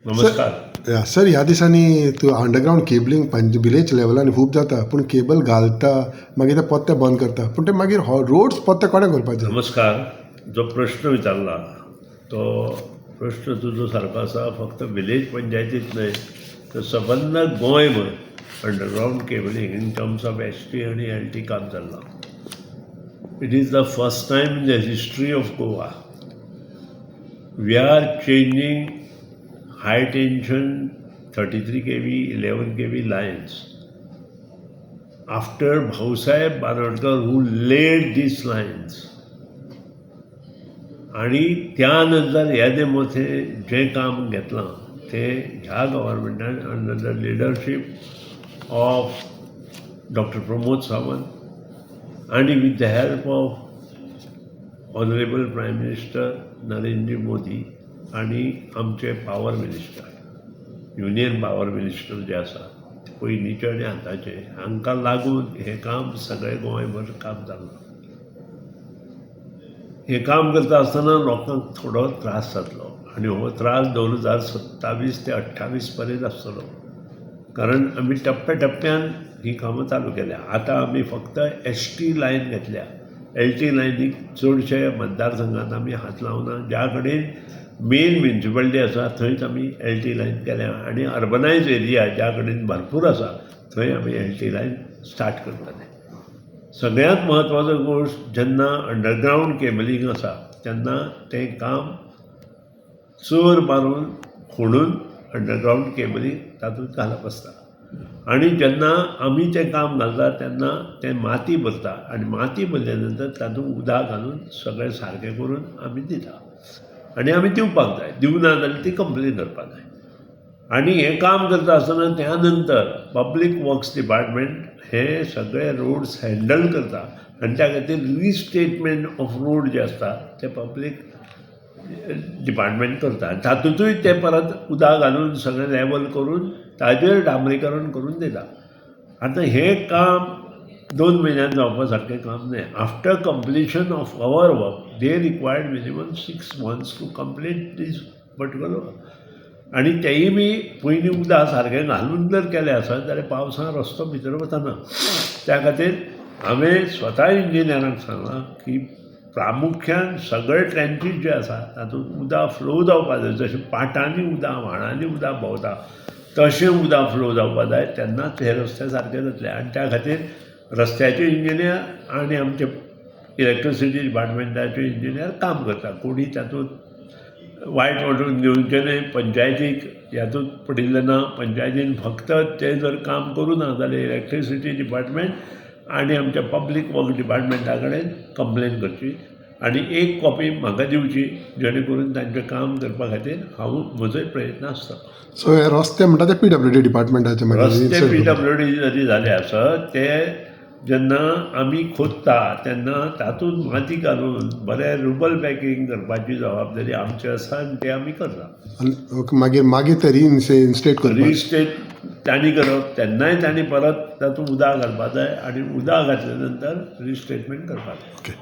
नमस्कार सर. ह्या दिसांनी तूं अंडरग्रावंड केबलिंग विलेज लेवलान खूब जाता, पूण केबल घालता मागीर ते पत्ते बंद करता, पूण ते मागीर रोड्स पत्ते कोणें करपाचे? नमस्कार. जो प्रश्न विचारला तो प्रश्न तुजो सारको आसा. फक्त विलेज पंचायतीत न्हय तर सबंद गोंयभर underground cabling in terms of ST आणि LT काम चल्लां. It is the first time in the history of Goa we are changing high tension 33 kV 11 kV lines after Bhausaheb Banodkar who laid these lines. आणि त्यानंतर ह्या मध्ये जे काम घेतलां ते ह्या गव्हर्मेंटान under the leadership of doctor Pramod Sawant आणि with the help of honourable prime minister Narendra Modi आणि आमचे power minister union power minister जे आसा पयलींचे आनी आतांचे हांकां लागून हें काम सगळें गोंयभर काम जाल्लें. हें काम करता आसतना लोकांक थोडो त्रास जातलो आनी हो त्रास 2027 ते 28 पर्यंत आसतलो, कारण आमी टप्प्यान ही कामां चालू केल्या. आतां आमी फक्त ST लायन घेतल्या. LT लायनीक चडशे मतदारसंघात आमी हात लावना. ज्या कडेन मेन म्युनिसिपालिटी आसा थंयच आमी LT लायन केल्या आनी अर्बनायज एरिया ज्या कडेन भरपूर आसा थंय आमी LT लायन स्टार्ट करतले. सगळ्यांत म्हत्वाचो गोश्ट जेन्ना अंडरग्रावंड केबलिंग आसा तेन्ना तें काम चर मारून खोडून अंडरग्रावंड केबलिंग तातूंत घालप आसता आनी जेन्ना आमी तें काम घालता तेन्ना तें माती भरता आनी माती भरल्या नंतर तातूंत उदक घालून सगळें सारकें करून आमी दिता आनी आमी दिवपाक जाय. दिवना जाल्यार ती कंप्लेन करपाक जाय. आनी हें काम करता आसतना त्या नंतर पब्लीक वर्क्स डिपार्टमेंट हे सगळे रोड्स हँडल करता आनी त्या खातीर रिस्टेटमेंट ऑफ रोड जे आसता ते पब्लीक डिपार्टमेंट करता. तातूंतूय ते परत उदक घालून सगळें लेवल करून ताजेर डांबरीकरण करून दिता. आतां हें काम 2 म्हयन्यांत जावपा सारकें काम न्हय. After completion of our work they required minimum 6 months to complete these particular work. आनी तेंय बी पयलीं उदक सारकें घालून जर केलें आसत जाल्यार पावसान रस्तो भितर वचना. त्या खातीर हांवें स्वता इंजिनियरांक सांगलां की प्रामुख्यान सगळे ट्रॅन्चीस जे आसा तातूंत उदक फ्लो जावपा जाय. जशें पाटांनी उदक व्हाळांनी उदक भोंवता तशें उदक फ्लो जावपा जाय, तेन्नाच हे रस्ते सारके जातले. आनी त्या खातीर रस्त्याचे इंजिनियर आनी आमचे इलेक्ट्रिसिटी डिपार्टमेंटाचे इंजिनियर काम करता. कोणी तातूंत वायट वाटून घेवचें न्हय. पंचायतीक हातूंत पडिल्लें ना. पंचायतीन फक्त तें जर काम करूं ना जाल्यार इलेक्ट्रिसिटी डिपार्टमेंट आनी आमच्या पब्लीक वर्क डिपार्टमेंटा कडेन कंप्लेन करची आनी एक कॉपी म्हाका दिवची जेणे करून तांचें काम करपा खातीर हांव म्हजोय प्रयत्न आसता. सो हे रस्ते म्हणटा ते PWD डिपार्टमेंटाचे रस्ते PWD जरी जाले आसत ते जेन्ना आमी खोदता तेन्ना तातूंत माती घालून बरें रुबल पॅकिंग करपाची जबाबदारी आमची आसा आनी ते आमी करता. मागीर ते रिइन्स्टेट करप. रिस्टेट तांणी करप तेन्नाय तांणी परत तातूंत उदक घालपा जाय आनी उदक घातल्या नंतर रिस्टेटमेंट करपा जाय.